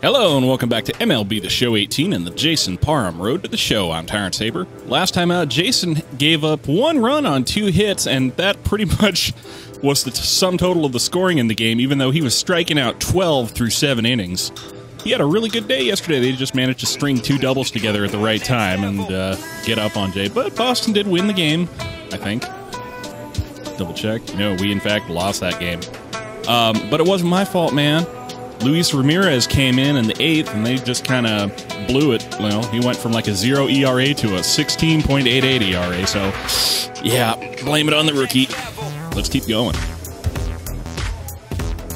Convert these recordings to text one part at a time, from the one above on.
Hello and welcome back to MLB The Show 18 and the Jason Parham Road to the Show. I'm Tyrant Saber. Last time out, Jason gave up 1 run on 2 hits, and that pretty much was the sum total of the scoring in the game, even though he was striking out 12 through 7 innings. He had a really good day yesterday. They just managed to string 2 doubles together at the right time and get up on Jay. But Boston did win the game, I think. Double check. No, we in fact lost that game. But it wasn't my fault, man. Luis Ramirez came in the 8th, and they just kind of blew it. Well, he went from like a 0 ERA to a 16.88 ERA, so yeah, blame it on the rookie. Let's keep going.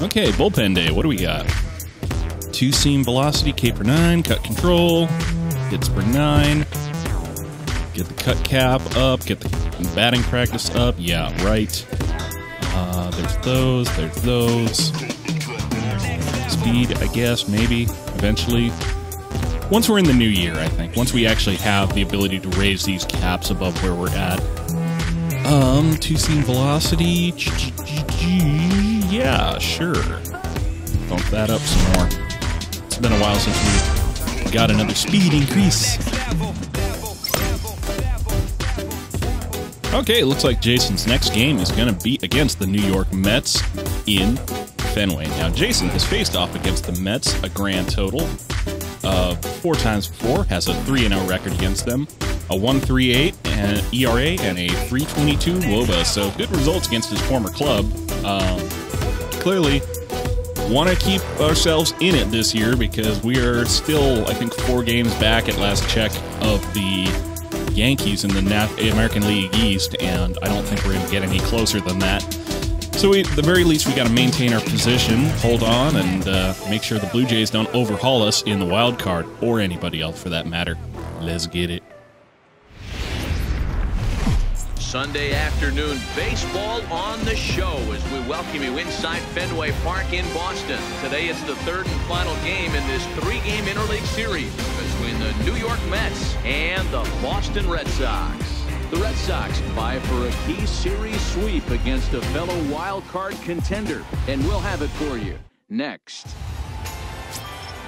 Okay, bullpen day. What do we got? 2-seam velocity, K per 9, cut control, hits per 9, get the cut cap up, get the batting practice up. Yeah, right. There's those. Speed, I guess, maybe, eventually. Once we're in the new year, I think. Once we actually have the ability to raise these caps above where we're at. 2-seam velocity. Yeah, sure. Bump that up some more. It's been a while since we got another speed increase. Okay, looks like Jason's next game is going to be against the New York Mets in Fenway. Now, Jason has faced off against the Mets a grand total of 4 times before, has a 3-0 record against them, a 1.38 and ERA, and a 3.22 WOBA. So good results against his former club. Clearly, want to keep ourselves in it this year because we are still, I think, 4 games back at last check of the Yankees in the American League East, and I don't think we're going to get any closer than that. So at the very least, we got to maintain our position, hold on, and make sure the Blue Jays don't overhaul us in the wild card, or anybody else for that matter. Let's get it. Sunday afternoon baseball on the show as we welcome you inside Fenway Park in Boston. Today it's the 3rd and final game in this 3-game interleague series between the New York Mets and the Boston Red Sox. The Red Sox vie for a key series sweep against a fellow wild card contender, and we'll have it for you next.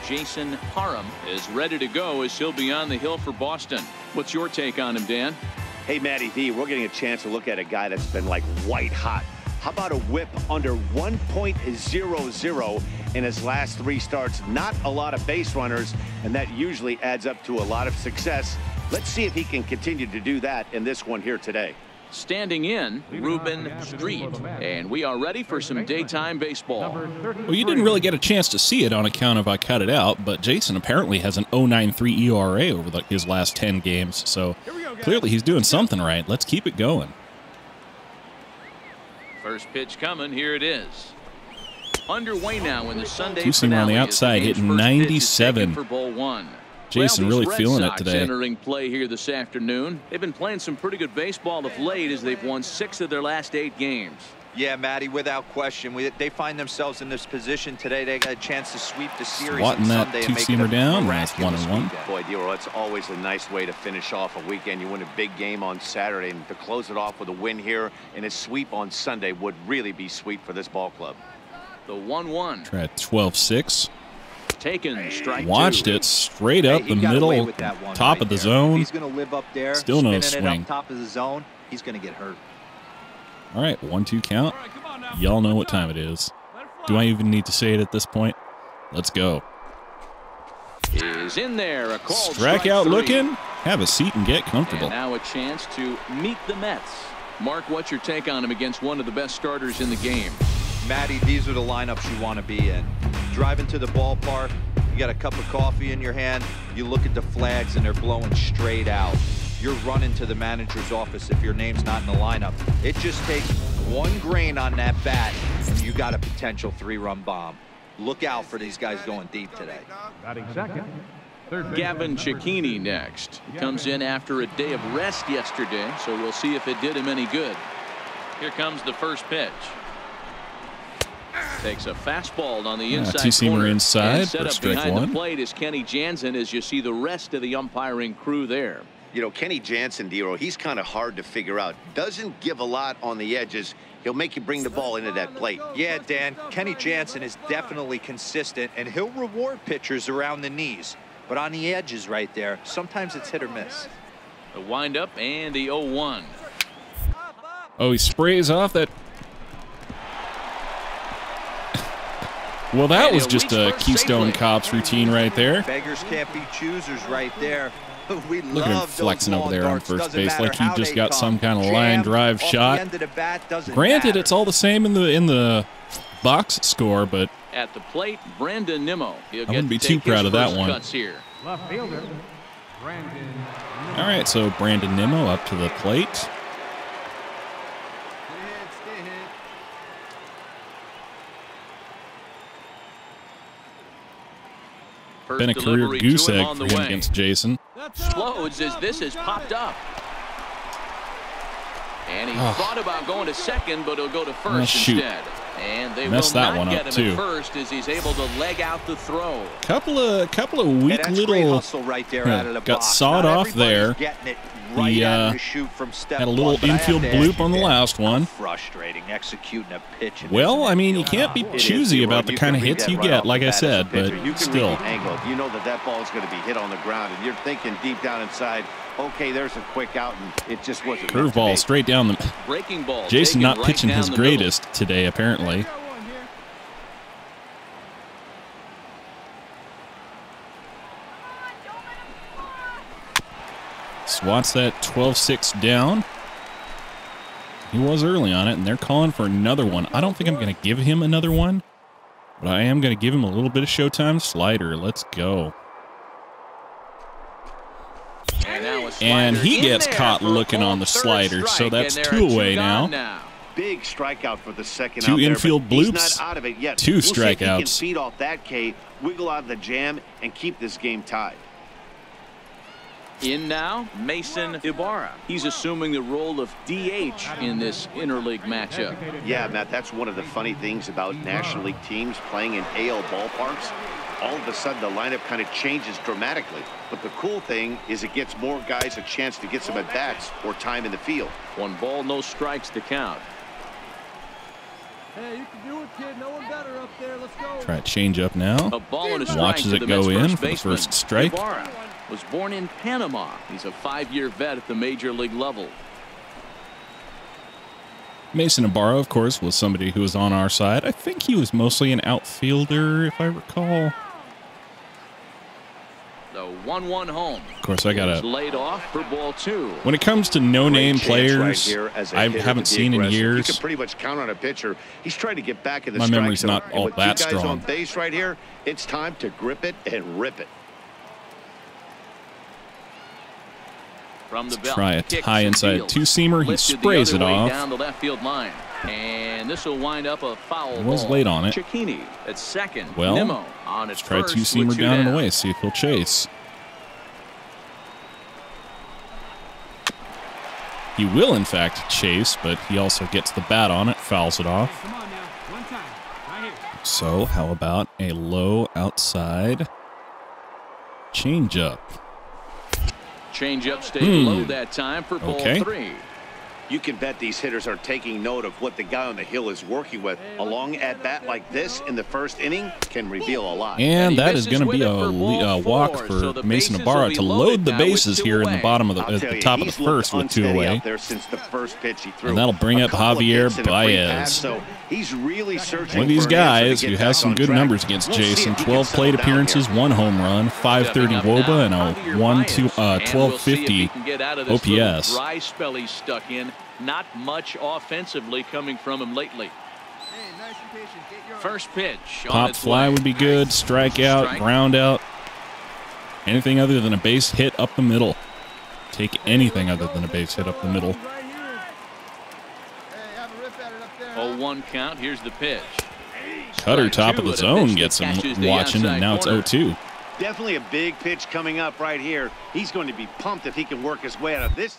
Jason Parham is ready to go as he'll be on the hill for Boston. What's your take on him, Dan? Hey, Matty V, we're getting a chance to look at a guy that's been like white hot. How about a whip under 1.00 in his last 3 starts? Not a lot of base runners, and that usually adds up to a lot of success. Let's see if he can continue to do that in this one here today. Standing in, Ruben Street, and we are ready for some daytime baseball. Well, you didn't really get a chance to see it on account of I cut it out, but Jason apparently has an 0.93 ERA over his last 10 games, so clearly he's doing something right. Let's keep it going. First pitch coming, here it is. Underway now in the Sunday 2-seamer on the outside, hitting 97. For ball 1. Jason really feeling it today. Entering play here this afternoon. They've been playing some pretty good baseball of late as they've won 6 of their last 8 games. Yeah, Matty, without question. They find themselves in this position today. They got a chance to sweep the series. Swatting that 2-seamer down. That's 1-1. Boy, Dero, it's always a nice way to finish off a weekend. You win a big game on Saturday, and to close it off with a win here and a sweep on Sunday would really be sweet for this ball club. The 1-1. Try 12-6. Taken, strike 2. Watched it straight up the middle, top of the zone. He's going to live up there. Still no swing. Up top of the zone. He's going to get hurt. All right, 1-2 count. Y'all know what time it is. Do I even need to say it at this point? Let's go. Is in there. A call. Strikeout looking. Have a seat and get comfortable. And now a chance to meet the Mets. Mark, what's your take on him against one of the best starters in the game? Matty, these are the lineups you want to be in. Driving to the ballpark, you got a cup of coffee in your hand, you look at the flags and they're blowing straight out. You're running to the manager's office if your name's not in the lineup. It just takes 1 grain on that bat and you got a potential 3-run bomb. Look out for these guys going deep today. Batting second. Gavin Cecchini next. He comes in after a day of rest yesterday, so we'll see if it did him any good. Here comes the first pitch. Takes a fastball on the inside 2-seamer inside set for up strike behind 1. the plate is Kenny Jansen as you see the rest of the umpiring crew there. You know, Kenny Jansen, Dero, he's kind of hard to figure out. Doesn't give a lot on the edges. He'll make you bring the ball into that plate. Yeah, Dan, Kenny Jansen is definitely consistent, and he'll reward pitchers around the knees. But on the edges right there, sometimes it's hit or miss. The windup and the 0-1. Oh, he sprays off that. Well, that was just a Keystone Cops routine right there. Beggars can't be choosers right there. Look at him flexing over there on first base like he just got some kind of line drive shot. Granted, it's all the same in the box score, but at the plate, Brandon Nimmo. I wouldn't be too proud of that one. Left fielder, Brandon. All right, so Brandon Nimmo up to the plate. Been a career goose egg for him against Jason. Explodes as this has popped up. And he thought about going to second, but he'll go to first instead. And they messed that one up too. First as he's able to leg out the throw. Couple of weak little right there out of the got box. Sawed off there. Right he had a little infield bloop on the last one. Frustrating executing a pitch. Well, I mean, you can't be choosy about the kind of hits you get, like I said, but still. Angle. You know that ball is going to be hit on the ground, and you're thinking deep down inside, okay, there's a quick out, and it just wasn't. Curveball straight down the. Breaking ball. Jason not pitching his greatest today, apparently. Swats that 12-6 down. He was early on it, and they're calling for another one. I don't think I'm going to give him another one, but I am going to give him a little bit of showtime slider. Let's go. And he gets caught looking on the slider, so that's 2 away now. Big strikeout for the second. 2 infield bloops, he's not out of it yet. 2 We'll see if he strikeouts. can feed off that K, wiggle out of the jam, and keep this game tied. In now, Mason Ibarra. He's assuming the role of DH in this interleague matchup. Yeah, Matt, that's one of the funny things about National League teams playing in AL ballparks. All of a sudden, the lineup kind of changes dramatically. But the cool thing is it gets more guys a chance to get some at-bats or time in the field. 1 ball, no strikes to count. Hey, you can do it, kid. No one better up there. Let's go. Try to change up now. A ball and a strike. Watches it go in for the first strike. Ibarra was born in Panama. He's a 5-year vet at the major league level. Mason Ibarra, of course, was somebody who was on our side. I think he was mostly an outfielder, if I recall. The 1-1 home. Of course, I gotta. Laid off for ball 2. When it comes to no-name players, I haven't seen in years. You can pretty much count on a pitcher. He's trying to get back in the My strike memory's zone. not all with that 2 guys strong. on base right here, it's time to grip it and rip it. From the belt, try a high inside 2-seamer. He sprays it off. Down the left field line. And this will wind up a foul. He was late on it. Cicchini at second. Well, Nimmo on let's try 2-seamer down and away. See if he'll chase. He will, in fact, chase, but he also gets the bat on it, fouls it off. Come on now. One time. Right here. So, how about a low outside changeup? Changeup stayed low that time for ball 3. You can bet these hitters are taking note of what the guy on the hill is working with. A long at-bat like this in the first inning can reveal a lot. And that is going to be a walk for Mason Ibarra to load the bases here in the bottom of the top of the first with 2 away. And that'll bring up Javier Baez. So he's really searching one of these guys who has some good numbers against Jason. 12 plate appearances, 1 home run, 530 WOBA, and a 1250 OPS. Dry spell he's stuck in. Not much offensively coming from him lately. First pitch. Pop fly would be good. Strikeout, ground out. Anything other than a base hit up the middle. Take anything other than a base hit up the middle. 0-1 count. Here's the pitch. Cutter top of the zone gets him watching, and now it's 0-2. Definitely a big pitch coming up right here. He's going to be pumped if he can work his way out of this.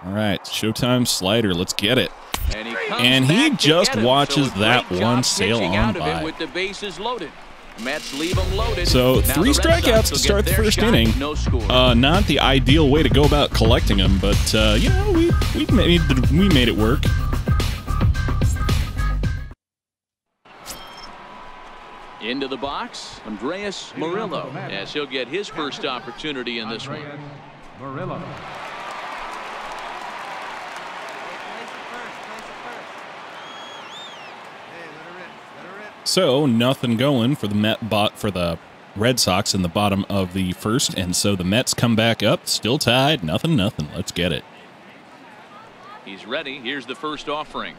All right, showtime slider. Let's get it. And he just watches that one sail on by. With the bases loaded. Mets leave them loaded. So Now 3 the Red Sox strikeouts will to start get the their first shot. inning. No score. Not the ideal way to go about collecting them, but you know, we made it work. Into the box, Andreas Murillo, as he'll get his first opportunity in this one. Murillo. So nothing going for the Red Sox in the bottom of the first, and so the Mets come back up, still tied, nothing. Let's get it. He's ready. Here's the first offering.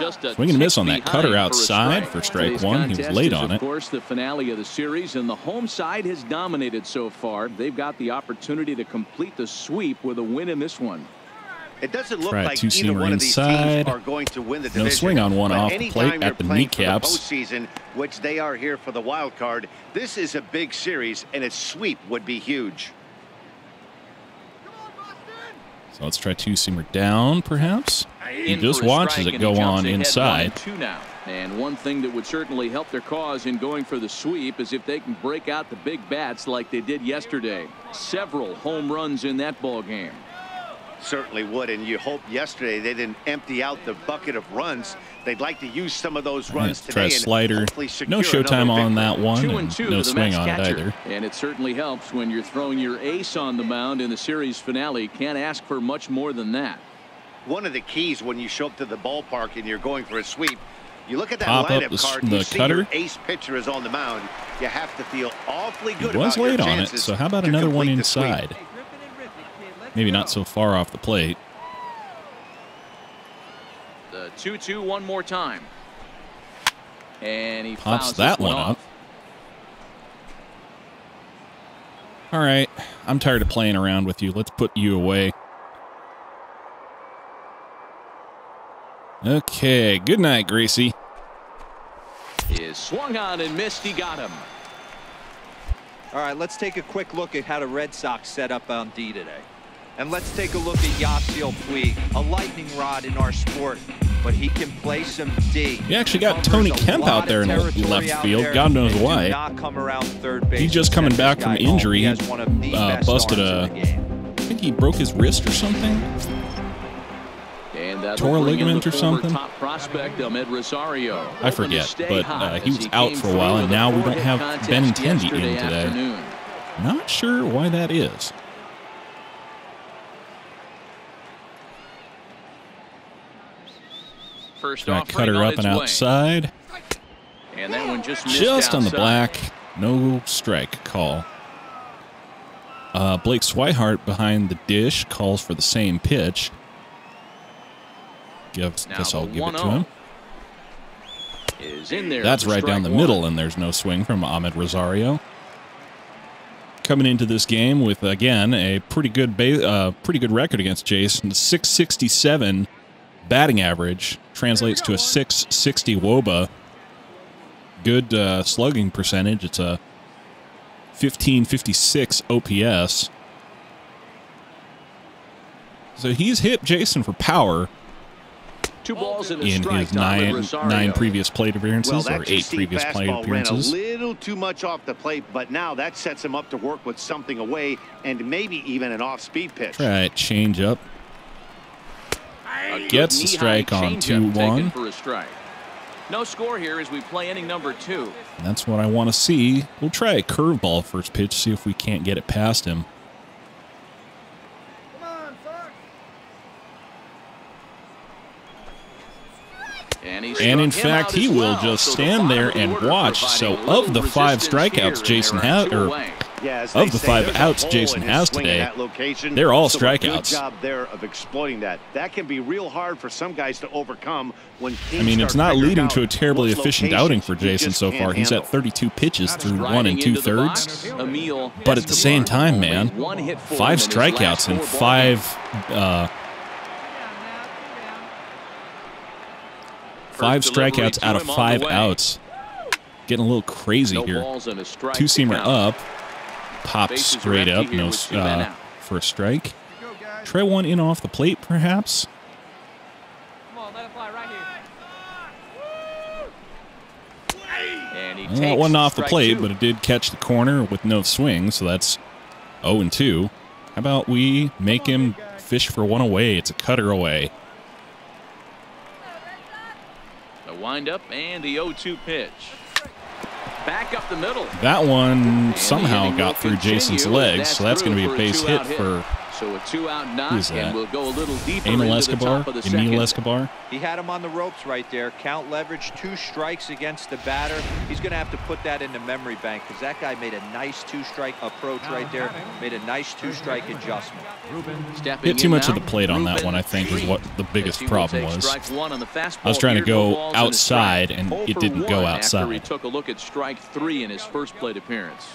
Just a Swing and miss on tick that cutter behind outside for strike one. He was late on it. Of course, the finale of the series, and the home side has dominated so far. They've got the opportunity to complete the sweep with a win in this one. It doesn't look Try a like either two-seamer one of these inside. teams are going to win the division. No swing on one But off the anytime plate you're at the playing for kneecaps. postseason, which they are here for the wild card, this is a big series, and a sweep would be huge. So let's try two-seamer down, perhaps. He In just for a watches strike, it and he go jumps on ahead inside. 1-2 now. And one thing that would certainly help their cause in going for the sweep is if they can break out the big bats like they did yesterday. Several home runs in that ball game. Certainly would, and you hope yesterday they didn't empty out the bucket of runs. They'd like to use some of those runs Try today. a slider. And hopefully secure No showtime another on victory. that one, 2-2 and to no the swing Mets on it catcher. either. And it certainly helps when you're throwing your ace on the mound in the series finale. Can't ask for much more than that. One of the keys when you show up to the ballpark and you're going for a sweep, you look at that Pop up lineup card, the you see cutter. your ace pitcher is on the mound. You have to feel awfully good He was about your late on it, chances so how about to another one complete the sweep. inside? Maybe not so far off the plate. The 2-2 one more time. And he Pops fouls that this one off. up. All right, I'm tired of playing around with you. Let's put you away. Okay, good night, Gracie. Is swung on and missed. He got him. All right, let's take a quick look at how the Red Sox set up on D today. And let's take a look at Yasiel Puig, a lightning rod in our sport, but he can play some D. You actually got Tony Kemp out there in the left field. God knows why. He's just coming back from injury. He busted I think he broke his wrist or something. And that Tore a ligament or something? Top prospect Ahmed Rosario. I forget, but he was out for a while, and now we don't have Benintendi in today. Not sure why that is. First Try offering cutter on up its and way. outside. And that one just missed Just on the outside. black. No strike call. Blake Swihart behind the dish calls for the same pitch. Guess I'll give it to him. Is in there. That's for right down strike the one. middle, and there's no swing from Ahmed Rosario. Coming into this game with, again, a pretty good record against Jason. 667 batting average translates to a 660 WOBA. Good slugging percentage. It's a 1556 OPS. So he's hit Jason for power 2 balls and a in strike his to Ahmed Rosario. nine previous plate appearances, Well, that or 8 2-seam previous plate fastball ran a appearances. little too much off the plate, but now that sets him up to work with something away and maybe even an off-speed pitch. Try it, change up. A Gets good the strike knee-high on changeup taken 2-1. for a strike. No score here as we play inning number 2. That's what I want to see. We'll try a curveball first pitch, see if we can't get it past him. And in fact, he will just stand there and watch. So of the 5 strikeouts Jason has, Yeah, as of they the say, 5 there's a outs hole Jason in his has swing in today, that location. they're all So a good strikeouts. job there of exploiting that. That can be real hard for some guys to overcome when teams I mean, it's start not figuring leading out to a terribly those efficient locations outing for you Jason just so can't far. He's handle. at 32 pitches through 1 Riding into the 2/3. box, Emil But at the same time, man, One hit for 5 him in his strikeouts last and 4 ball games. 5 First delivery strikeouts to out of him on 5 the way. outs. Getting a little crazy No here. balls and a strike. 2-seamer up. Pops Bases are straight empty up. here No, with 2 men out. for a strike. Try one in off the plate, perhaps. Well, that wasn't off the plate, but it did catch the corner with no swing, so that's 0-2. How about we make him fish for one away? It's a cutter away. The windup and the 0-2 pitch. Back up the middle. That one somehow got through Jason's legs, so that's going to be a base hit for... So a 2-out knock, and we'll go a little deeper Emil into the top of the second. Escobar. He had him on the ropes right there. Count leverage, 2 strikes against the batter. He's going to have to put that in the memory bank because that guy made a nice 2-strike approach right there. Made a nice 2-strike adjustment. Hit too much of the plate on that one, I think, is what the biggest problem was. I was trying to go outside, and it didn't go outside. After he took a look at strike 3 in his first plate appearance.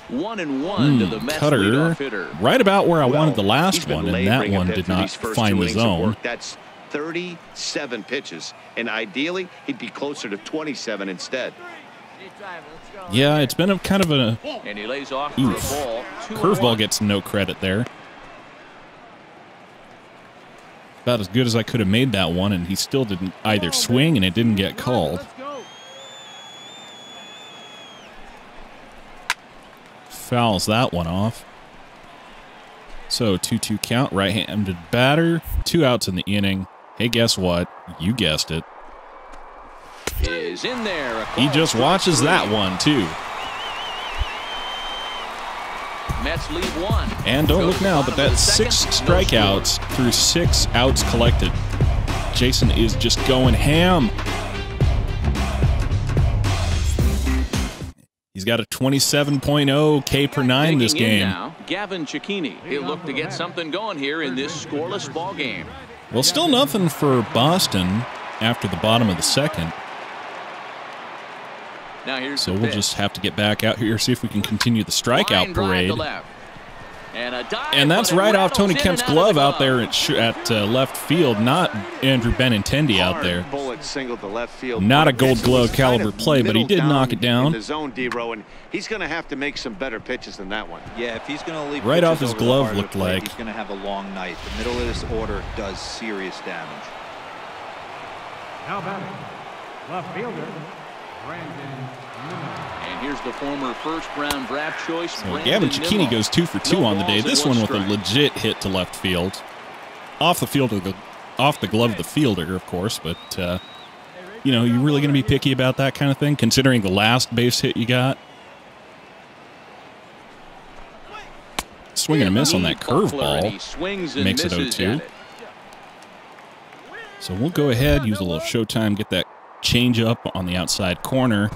1-1 to the Mets leadoff hitter. Right about where I wanted the last one, and that one did not find the zone. That's 37 pitches, and ideally he'd be closer to 27 instead. Yeah, it's been a kind of a and he lays off for a ball. Curveball gets no credit there. About as good as I could have made that one, and he still didn't either swing, and it didn't get called. Fouls that one off. So 2-2 count, right-handed batter, 2 outs in the inning. Hey, guess what? You guessed it. Is in there. He just watches that one too. Mets lead 1. And don't look now, but that's 6 strikeouts through 6 outs collected. Jason is just going ham. He's got a 27.0 K per 9 this game. Now, Gavin Cicchini. He'll look to get something going here in this scoreless ball game. Well, still nothing for Boston after the bottom of the second. Now here's so we'll just have to get back out here, see if we can continue the strikeout parade. And that's right off Tony Kemp's glove out there at left field, not Andrew Benintendi out there. Not a Gold Glove caliber play, but he did knock it down. The zone, D-Row, and he's going to have to make some better pitches than that one. Yeah, if he's going to leave right off his glove, looked like he's going to have a long night. The middle of this order does serious damage. Now batting, left fielder, and here's the former first-round draft choice. So Gavin Cicchini goes 2 for 2 on the day. This one with a legit hit to left field, off the glove of the fielder, of course. But you know, you're really going to be picky about that kind of thing, considering the last base hit you got. Swing and a miss on that curveball makes it 0-2. So we'll go ahead, use a little showtime, get that change up on the outside corner.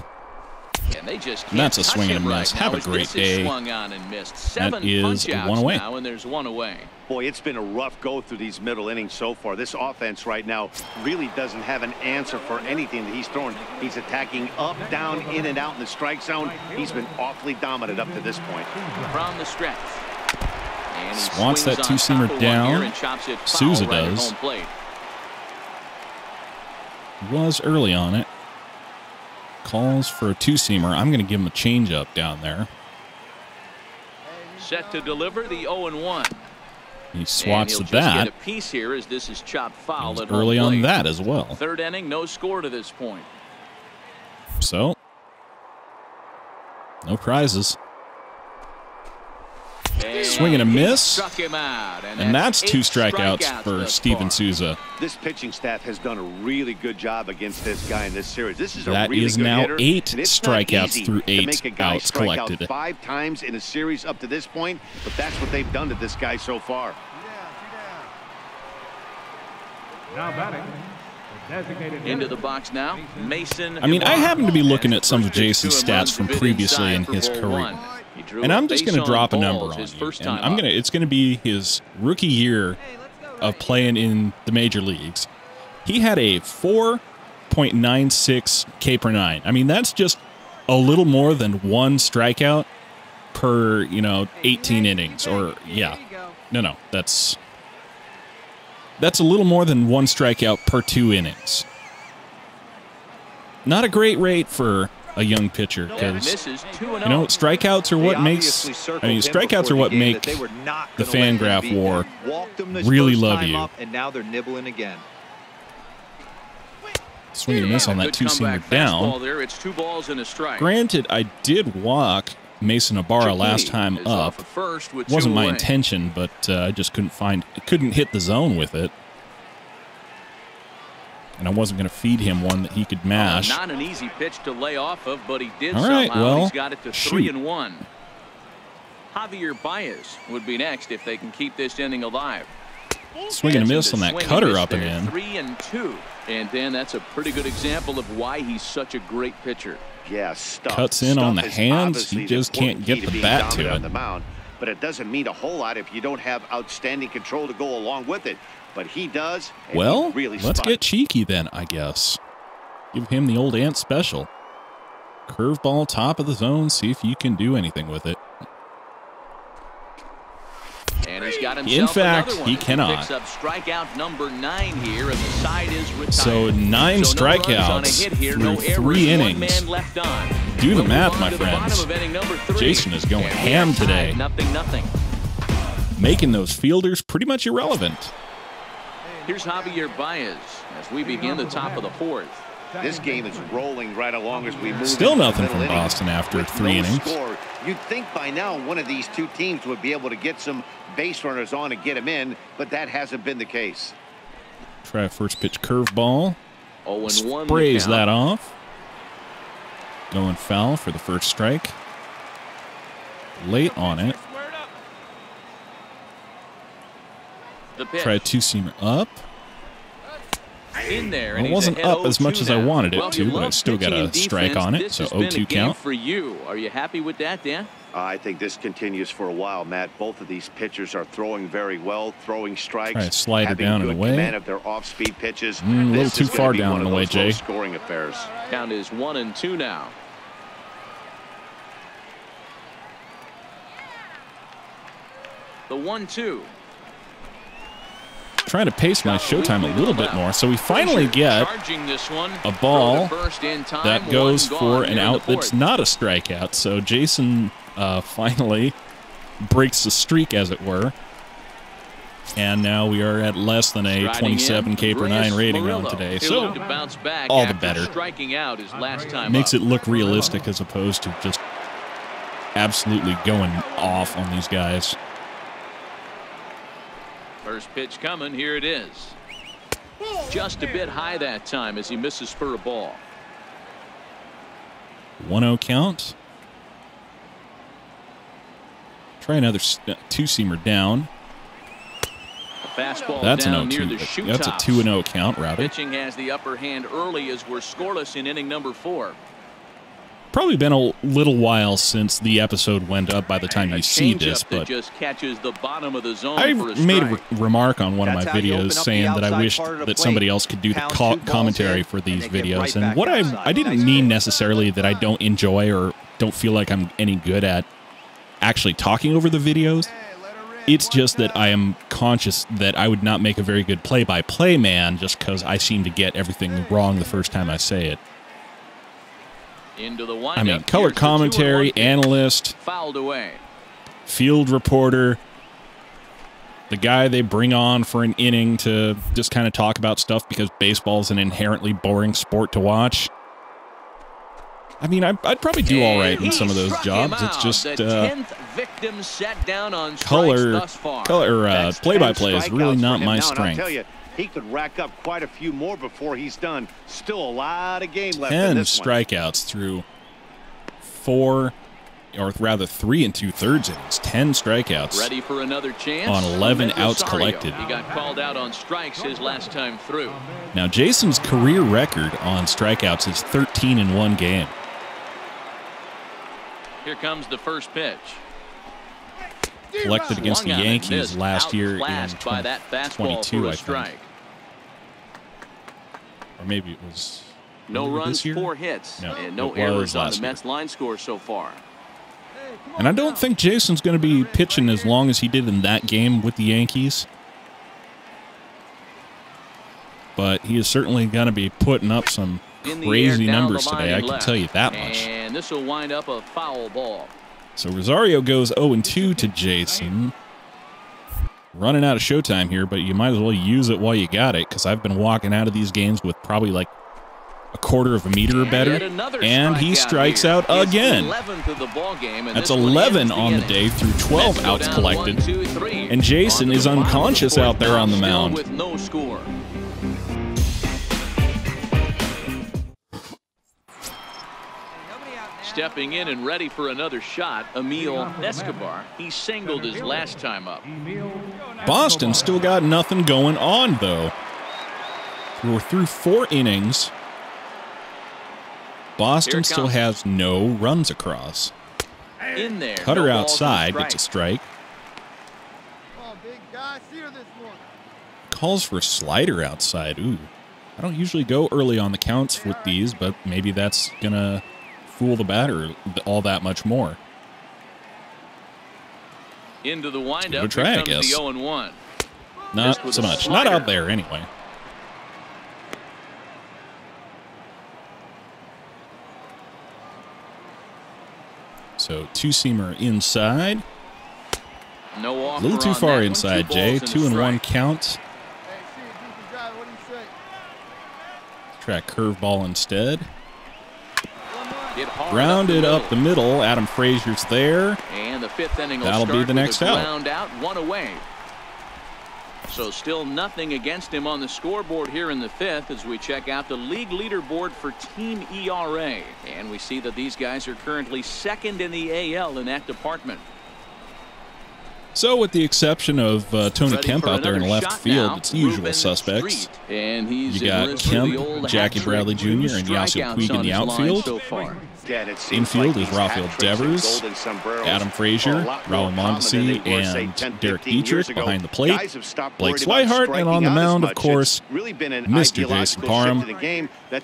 And that's a swing and a miss. Have a great day. That is 1 away. Now, and there's 1 away. Boy, it's been a rough go through these middle innings so far. This offense right now really doesn't have an answer for anything that he's throwing. He's attacking up, down, in and out in the strike zone. He's been awfully dominant up to this point. From the stretch. And he wants that 2-seamer down. Souza does. Was early on it. Calls for a 2-seamer. I'm going to give him a changeup down there. Set to deliver the 0-1. He swats at that. Get a piece here as this is chopped foul at early on that as well. 3rd inning, no score to this point. So, no prizes. Swing and a miss. Struck him out, and that's 2 strikeouts for Steven Souza. This pitching staff has done a really good job against this guy in this series. This is that a really is good now hitter, 8 strikeouts through 8 outs collected. Out 5 times in a series up to this point, but that's what they've done to this guy so far. Now batting. Into the box now, Mason. I mean, I happen to be looking at some of Jason's stats from previously in his career. And I'm just going to drop a number on you. And it's going to be his rookie year of playing in the major leagues. He had a 4.96 K per 9. I mean, that's just a little more than 1 strikeout per, 18 innings. Or, yeah. No, that's a little more than 1 strikeout per 2 innings. Not a great rate for a young pitcher, because strikeouts are what makes strikeouts are what make the Fangraph war really love you. And now they're nibbling again. Swing and a miss on that two-seamer down. There, it's 2 balls and a strike. Granted, I did walk Mason Ibarra last time up. Wasn't my intention, but I just couldn't hit the zone with it. And I wasn't going to feed him one that he could mash. Not an easy pitch to lay off of, but he did All right, somehow. well, He's got it to 3-1. Javier Baez would be next if they can keep this inning alive. Swing and a miss on that cutter up and in. 3-2. And then that's a pretty good example of why he's such a great pitcher. Yeah, stuff. Cuts in on the hands. He just can't get the bat to it. On the mound, but it doesn't mean a whole lot if you don't have outstanding control to go along with it. But he does. Well, really let's get cheeky then, I guess. Give him the old ant special. Curveball, top of the zone. See if you can do anything with it. And he's got himself in fact, another one. He cannot. He picks up strikeout number 9 here, and the side is retired. So 9 strikeouts through 3 innings. Man left on. Do the math, my friends. Jason is going ham today. Nothing. Making those fielders pretty much irrelevant. Here's Javier Baez as we begin the top of the 4th. This game is rolling right along as we move. Still nothing from Boston after 3 innings. Score, you'd think by now one of these 2 teams would be able to get some base runners on and get them in, but that hasn't been the case. Try a first pitch curveball. 0-1. Sprays that off. Going foul for the first strike. Late on it. Try a 2-seamer up. In there, well, it wasn't up as much as I wanted it to, but I still got a strike on it, so 0-2 count. For you, are you happy with that, Dan? I think this continues for a while, Matt. Both of these pitchers are throwing very well, throwing strikes. Try to slide it down and away. Command of their off-speed pitches. A little too far down and away, Jay. Scoring affairs. Count is 1-2 now. The 1-2. Trying to pace my showtime a little bit more, so we finally get a ball that goes for an out that's not a strikeout. So Jason finally breaks the streak, as it were. And now we are at less than a 27 K per 9 rating on today. So all the better. Makes it look realistic as opposed to just absolutely going off on these guys. First pitch coming. Here it is. Just a bit high that time as he misses for a ball. 1-0 count. Try another 2-seamer down. Fastball that's down an 0-2. Near the shoot That's a 2-0 count, rather. Pitching has the upper hand early as we're scoreless in inning number 4. Probably been a little while since the episode went up by the time you see this, but just catches the bottom of the zone. I made a remark on one of my videos saying that I wish that somebody else could do the commentary for these videos. And what I didn't mean necessarily that I don't enjoy or don't feel like I'm any good at actually talking over the videos. It's just that I am conscious that I would not make a very good play-by-play man just because I seem to get everything wrong the first time I say it. Into the windup. I mean, color commentary, analyst, fouled away. Field reporter, the guy they bring on for an inning to just kind of talk about stuff because baseball is an inherently boring sport to watch. I mean, I'd probably do all right in some of those jobs. It's just color play-by-play is really not my strength. I'll tell you, he could rack up quite a few more before he's done. Still a lot of game left 10 in this strikeouts through 3 2/3 innings. 10 strikeouts. Ready for another chance on 11 outs collected. He got called out on strikes his last time through. Now Jason's career record on strikeouts is 13 in one game. Here comes the first pitch. Collected against the Yankees last year in 2022, I think. Or maybe it was no runs, 4 hits, and no errors on the Mets line score so far. And I don't think Jason's going to be pitching as long as he did in that game with the Yankees. But he is certainly going to be putting up some crazy numbers today, I can tell you that much. And this will wind up a foul ball. So Rosario goes 0-2 to Jason. Running out of showtime here, but you might as well use it while you got it, because I've been walking out of these games with probably like a quarter of a meter or better, and he strikes out again. That's 11 on the day through 12 outs collected, and Jason is unconscious out there on the mound. With no score. Stepping in and ready for another shot, Emil Escobar. He singled his last time up. Boston still got nothing going on, though. We're through 4 innings. Boston still has no runs across. In there. Cutter outside gets a strike. Calls for slider outside. Ooh. I don't usually go early on the counts with these, but maybe that's going to fool the batter all that much more. Into the windup. Try, I guess. The 0-1. Not so much. Not out there anyway. So two-seamer inside. No offer. A little too far inside, Jay. 2-1 count. Try a curveball instead. Grounded up the middle. Adam Frazier's there. And the 5th inning will That'll be the next out. 1 away. So still nothing against him on the scoreboard here in the 5th as we check out the league leaderboard for team ERA. And we see that these guys are currently 2nd in the AL in that department. So with the exception of Tony Kemp out there in left field, it's the usual suspects. And you got Kemp, Jackie Bradley Jr., and Yasiel Puig in the outfield. Infield is Rafael Devers, Adam Frazier, Raul Mondesi, and Derek Dietrich behind the plate. Blake Swihart, and on the mound, of course, Mr. Jason Parham,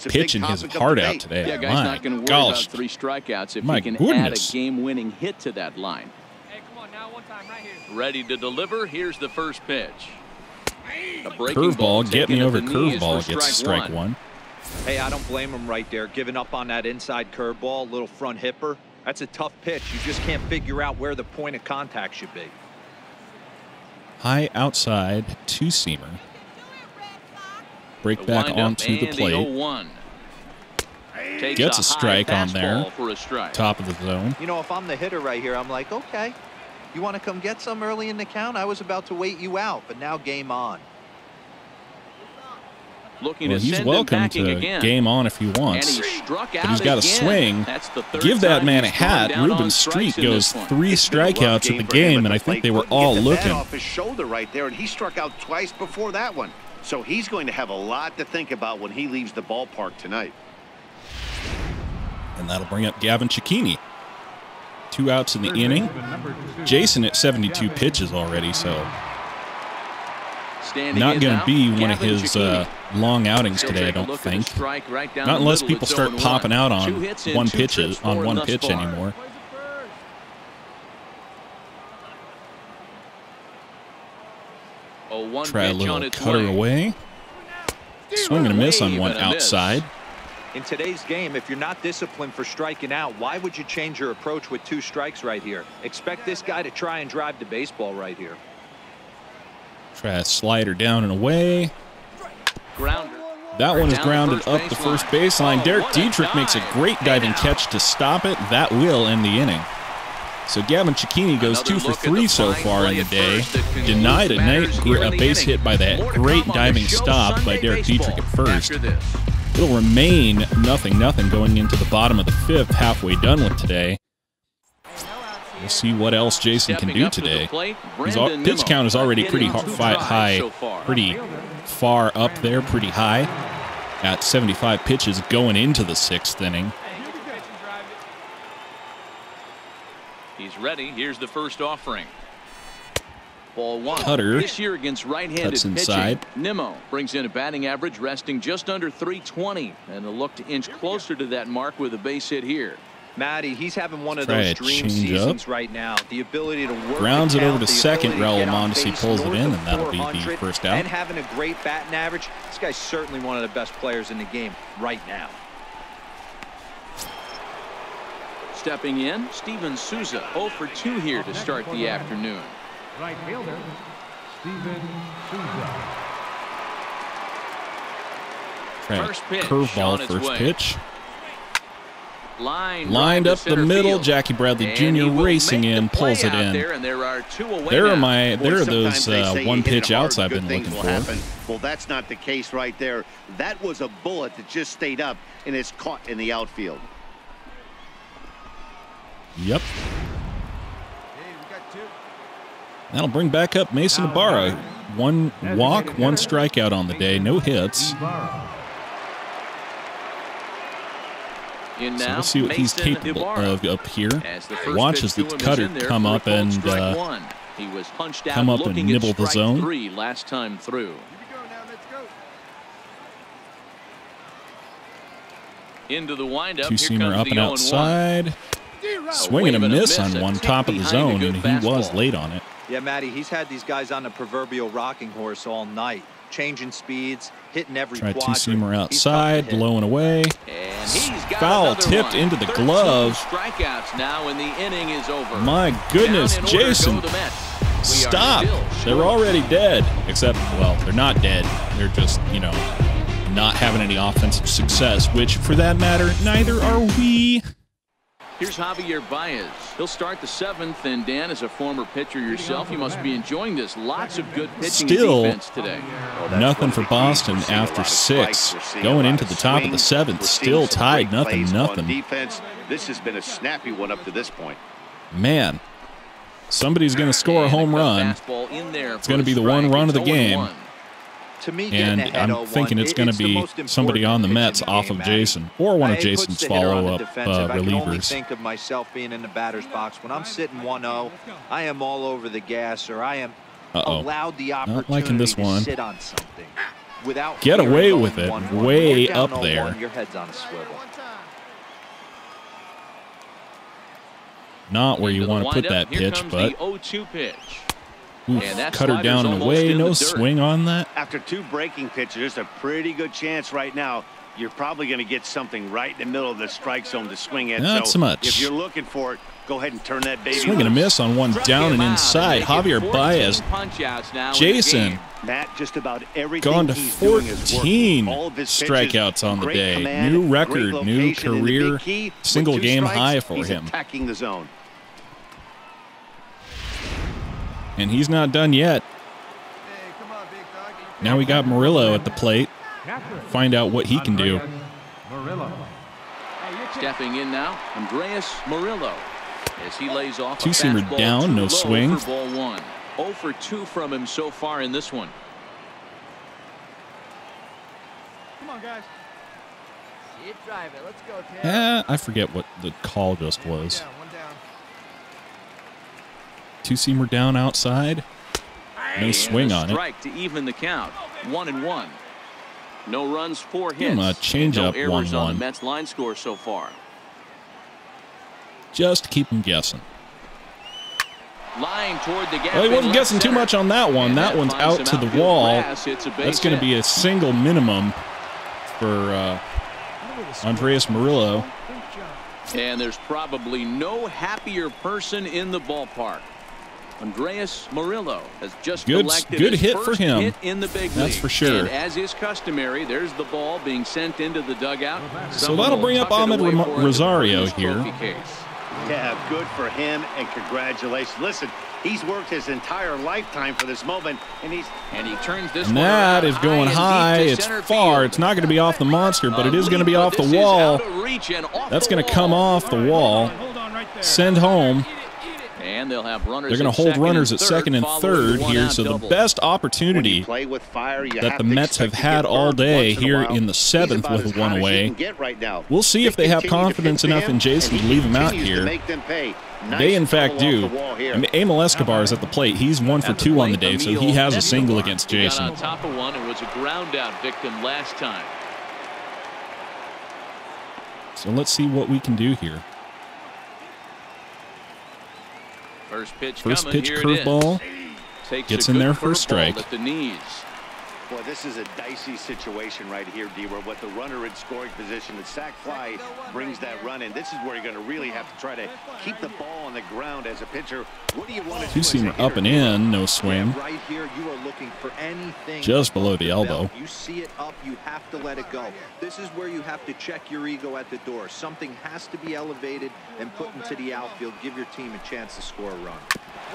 pitching his heart out today. Yeah, guy's not going to worry about 3 strikeouts if he can add a game-winning hit to that line. Ready to deliver. Here's the first pitch. Curveball, get me over curveball, gets strike 1. Hey, I don't blame him right there. Giving up on that inside curveball, little front hipper. That's a tough pitch. You just can't figure out where the point of contact should be. High outside, two-seamer. Break back onto the plate. Gets a strike on there. Top of the zone. You know, if I'm the hitter right here, I'm like, okay. You want to come get some early in the count? I was about to wait you out, but now game on. Well, he's welcome to game on if he wants, but he's got to swing. Give that man a hat. Ruben Street goes 3 strikeouts at the game, and I think they were all looking. Off his shoulder right there, and he struck out twice before that one. So he's going to have a lot to think about when he leaves the ballpark tonight. And that'll bring up Gavin Cecchini. 2 outs in the inning. Jason at 72 pitches already, so not going to be one of his long outings today, I don't think. Not unless people start popping out on one pitch anymore. Try a little cutter away. Swing and a miss on one outside. In today's game, if you're not disciplined for striking out, why would you change your approach with 2 strikes right here? Expect this guy to try and drive the baseball right here. Try a slider down and away. That one is grounded up the first baseline. Derek Dietrich makes a great diving catch to stop it. That will end the inning. So Gavin Cecchini goes 2 for 3 so far in the day. Denied a base hit by that great diving stop by Derek Dietrich at first. It'll remain 0-0 going into the bottom of the 5th, halfway done with today. We'll see what else Jason can do today. His pitch count is already pretty high, pretty far up there, pretty high at 75 pitches going into the 6th inning. He's ready. Here's the first offering. Ball 1. Cutter. This year against right-handed pitching. Inside. Nimmo brings in a batting average resting just under 320, and they'll look to inch closer to that mark with a base hit here. Matty, he's having one of those dream seasons right now. The ability to work. Grounds it over to second. Raul Mondesi pulls it in, and that'll be the first out. And having a great batting average. This guy's certainly one of the best players in the game right now. Stepping in, Steven Souza, 0 for 2 here to start the afternoon. Right fielder, Steven Souza. First pitch curveball on its first way. pitch. Lined up the middle. field. Jackie Bradley And Jr. he will racing make the in, pulls play it out in. There, and there are 2 away There now. are those Sometimes they say one you hit pitch it hard, outs I've good been things looking will for. happen. Well, that's not the case right there. That was a bullet that just stayed up and is caught in the outfield. Yep. That'll bring back up Mason Ibarra. 1 walk, 1 strikeout on the day, no hits. In So now, we'll see what he's Mason capable Ibarra. of up here. As the first Watches pitch the to him is cutter in there come for a up called and strike 1. He was punched out come up and looking nibble at the strike zone. 3 last time through. Into the windup. Two-seamer up and outside. Swing and a miss on one, top of the zone, and he was late on it. Yeah, Matty, he's had these guys on the proverbial rocking horse all night, changing speeds, hitting every Try quadrant. two-seamer He's outside, tough to hit. blowing away. And he's got Foul another tipped one. into the 13 glove. Strikeouts now, and the inning is over. My goodness, Down in order Jason. go the Mets. We are Stop. still They're short. already dead. Except, well, they're not dead. They're just, you know, not having any offensive success, which, for that matter, neither are we. Here's Javier Baez. He'll start the 7th, and Dan, as a former pitcher yourself, you must be enjoying this. Lots of good pitching Still, and defense today. nothing for Boston after 6. Going into the top of the 7th, still tied, nothing. Defense. This has been a snappy one up to this point. Man, somebody's going to score a home run. It's going to be the one run of the game. To me, And I'm thinking it's going to be somebody on the Mets off of Jason, or one of Jason's follow-up I can only relievers. think of myself being in the batter's box. When I'm sitting 1-0, I am all over the gas, or I am allowed the opportunity liking this one. to sit on something. Without Get fear of away going with it, 1-1. way When you're down up there. 0-1, your head's on a swivel. Not where you want to put that pitch, but the 0-2 pitch. oof, And that cut her down and slider's away. almost in No the dirt. swing on that. After 2 breaking pitches, there's a pretty good chance right now you're probably going to get something right in the middle of the strike zone to swing at. Not so much. If you're looking for it, go ahead and turn that baby Swing and a loose. miss on one down and inside. Javier Baez. Jason Matt, just about everything gone to he's doing is 14 working. All of his pitches, strikeouts on the great day. command, New great record, new location, and the career, big key, with single 2 game strikes, high for he's him. attacking the zone. And he's not done yet. Now we got Murillo at the plate. Find out what he can do. Stepping in now, Andreas Murillo. As he lays off a Two-seamer fastball down, too no low swing. for ball 1. 0 for 2 from him so far in this one. Come on, guys. See it, drive it. Let's go, Ted. I forget what the call just was. Yeah, 1 down. Two-seamer down outside. No swing on it. Strike to even the count. 1-1. No runs, 4 Give him hits. a change-up, no errors on 1-1. the Mets line score so far. Just to keep him guessing. Line toward the gap. Well, he in wasn't left guessing too center. much on that one. And That one's finds out him to the outfield wall. grass. It's a base That's going to be hit. a single minimum for Andreas Murillo. And there's probably no happier person in the ballpark. Andreas Murillo has just collected good his hit for first him. hit in the big That's league. for sure. And as is customary, there's the ball being sent into the dugout. So Someone that'll will bring up tuck it Ahmed away for him Rosario in his here. trophy case. Yeah, good for him, and congratulations. Listen, he's worked his entire lifetime for this moment, and he turns this And one that around is going and deep high. to It's center far. field. It's not going to be off the monster, but it is going to be off the This is wall. out of reach and off That's the going to come wall. off the wall. Send home. And they'll have runners. They're going to hold runners at second and third here. So the best opportunity play with fire, you that have the to Mets have expect to had get all burned day once in a here while. in the He's 7th about with as one hot as you away. can get right now. We'll see if they have continue to confidence pitch to enough him, in Jason and to he leave him out continues to here. make them pay. Nice They, in fact, trouble do. off the wall here. I mean, Emil Escobar is at the plate. He's 1 for 2 on the day, so he has a single against He got Jason. on top of one and was a ground out victim last time. So let's see what we can do here. First pitch First coming. pitch Here it is. curveball. Takes Gets a in good there for a curveball strike. at the knees. Boy, this is a dicey situation right here, D-Where, with the runner in scoring position. The sac fly brings that run in. This is where you're going to really have to try to keep the ball on the ground as a pitcher. What do you want to do? Two-seamer up and in, no swing. Yeah, right here, you are looking for anything just below the elbow. You see it up, you have to let it go. This is where you have to check your ego at the door. Something has to be elevated and put into the outfield. Give your team a chance to score a run.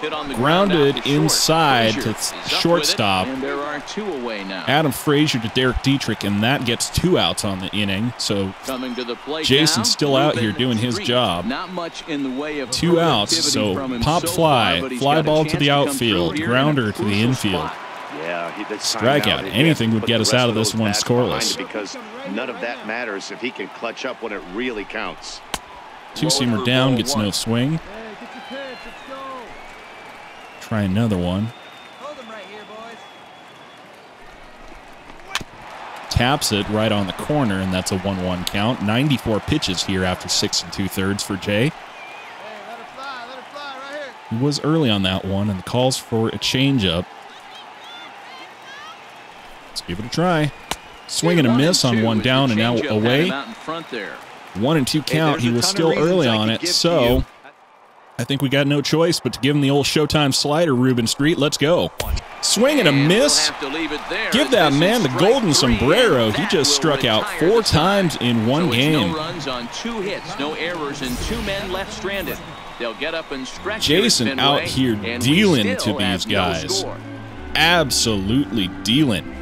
Hit on the grounded inside to shortstop. And there are 2 away now. Adam Frazier to Derek Dietrich, and that gets 2 outs on the inning. So coming to the plate Jason's now, still out here doing his job. Not much in the way of 2 outs. So pop fly, fly ball to the outfield, grounder to the infield. Yeah, strikeout. Anything would get us out of this one scoreless. Because none of that matters if he can clutch up when it really counts. Two-seamer down, gets no swing. Try another one. Hold him right here, boys. Taps it right on the corner, and that's a 1-1 count. 94 pitches here after 6 2/3 for Jay. Hey, let it fly right here. He was early on that one, and the calls for a changeup. Let's give it a try. Swing and a miss on one down and now away. 1-2 count. He was still early on it, so I think we got no choice but to give him the old Showtime slider, Ruben Street. Let's go. Swing and a miss. Give that man the golden sombrero. He just struck out 4 times in one game. No runs on 2 hits, no errors, and 2 men left stranded. They'll get up and stretch. Jason out here dealing to these guys. Absolutely dealing.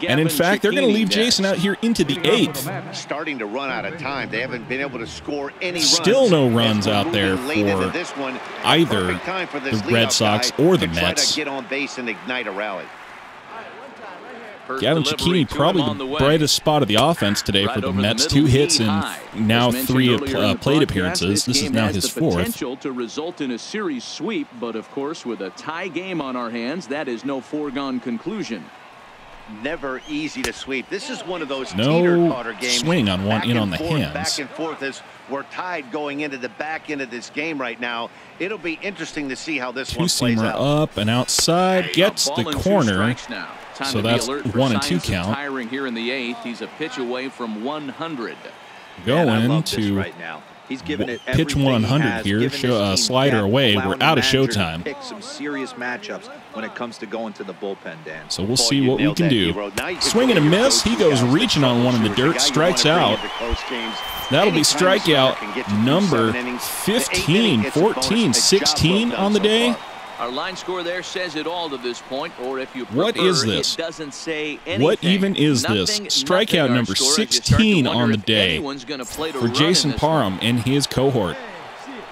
And in fact, they're going to leave Jason out here into the 8th. Starting to run out of time. They haven't been able to score any runs. Still no runs out there for either the Red Sox or the Mets. Get on base and ignite a rally. Gavin Cecchini, probably the brightest spot of the offense today for the Mets. 2 hits and now 3 plate appearances. This is now his 4th. Potential to result in a series sweep, but of course, with a tie game on our hands, that is no foregone conclusion. Never easy to sweep. This is one of those teeter-totter games. Swing on one in on the hands. Back and forth as we're tied going into the back end of this game right now. It'll be interesting to see how this one plays out. Two-seamer up and outside, gets the corner. So that's 1-2 count. Tiring here in the 8th. He's a pitch away from 100. Going to right now. He's given it pitch 100 here. Slider away. We're out of showtime. Pick some serious matchups when it comes to going to the bullpen, Dan. So we'll see what we can do. Swing and a miss. He goes reaching on one in the dirt. Strikes out. That'll be strikeout number 15, 14, 16 on the day. Our line score there says it all to this point, or if you prefer, what is this? It doesn't say anything. What even is this? Strikeout number 16 on the day for Jason Parham and his cohort.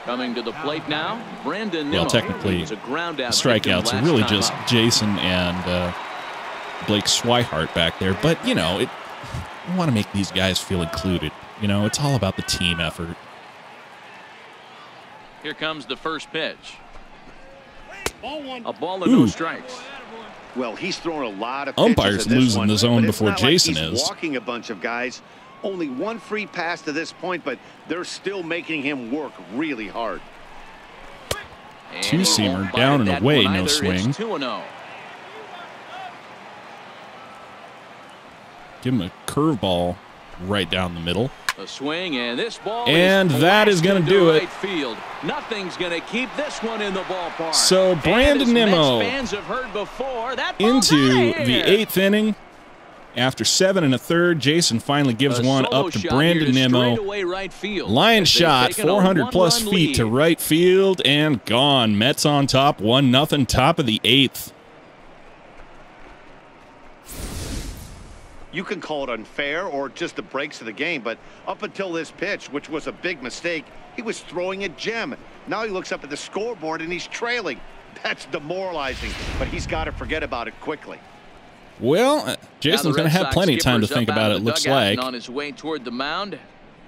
Coming to the plate now, Brandon. Well, technically, strikeouts are really just Jason and Blake Swihart back there. But, you know, I want to make these guys feel included. You know, it's all about the team effort. Here comes the first pitch. A ball and no strikes. Well, he's throwing a lot of pitches. Umpires losing the zone before Jason is. Walking a bunch of guys. Only 1 free pass to this point, but they're still making him work really hard. Two-seamer down and away, no swing. 2-0. Give him a curveball right down the middle. A swing, and this ball and that is going to do it. Right field. Nothing's going to keep this one in the ballpark. So Brandon Nimmo fans have heard before, that into the 8th inning. After 7 1/3, Jason finally gives one up to Brandon Nimmo. Right Line shot, 400+ feet to right field, and gone. Mets on top, 1-0, top of the 8th. You can call it unfair or just the breaks of the game, but up until this pitch, which was a big mistake, he was throwing a gem. Now he looks up at the scoreboard and he's trailing. That's demoralizing, but he's got to forget about it quickly. Well, Jason's going to have plenty of time to think about it, looks like. On his way toward the mound,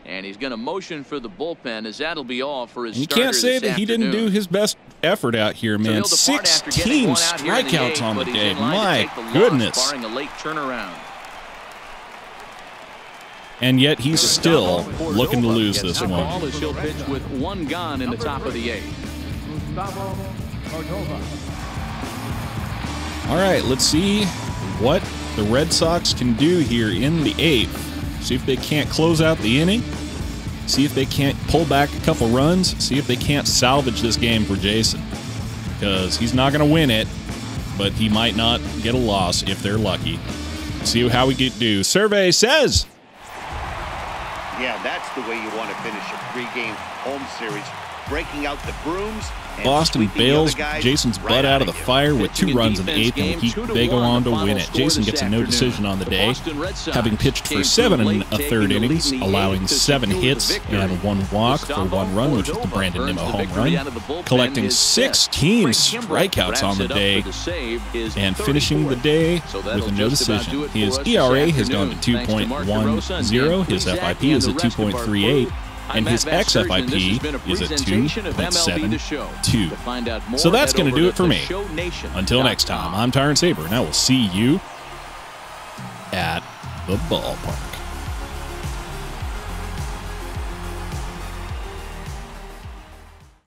and he's going to motion for the bullpen, as that'll be all for his starter. You can't say that he didn't do his best effort out here, man. 16 strikeouts on the day. My goodness. Barring a late turnaround. And yet he's still looking to lose this one. Ball is he'll pitch with 1 gone in the top of the 8th. All right, let's see what the Red Sox can do here in the 8th. See if they can't close out the inning. See if they can't pull back a couple runs. See if they can't salvage this game for Jason. Because he's not going to win it, but he might not get a loss if they're lucky. See how we can do. Survey says. Yeah, that's the way you want to finish a 3-game home series. Breaking out the brooms. Boston bails Jason's butt out of the fire with 2 runs in the 8th, and they go on to win it. Jason gets a no decision on the day, having pitched for 7 1/3 innings, allowing 7 hits and 1 walk for 1 run, which was the Brandon Nimmo home run, collecting 16 strikeouts on the day, and finishing the day with a no decision. His ERA has gone to 2.10, his FIP is at 2.38, and his XFIP is at 2.72. So that's going to do it for me. Until next time, I'm Tyrant Saber, and I will see you at the ballpark.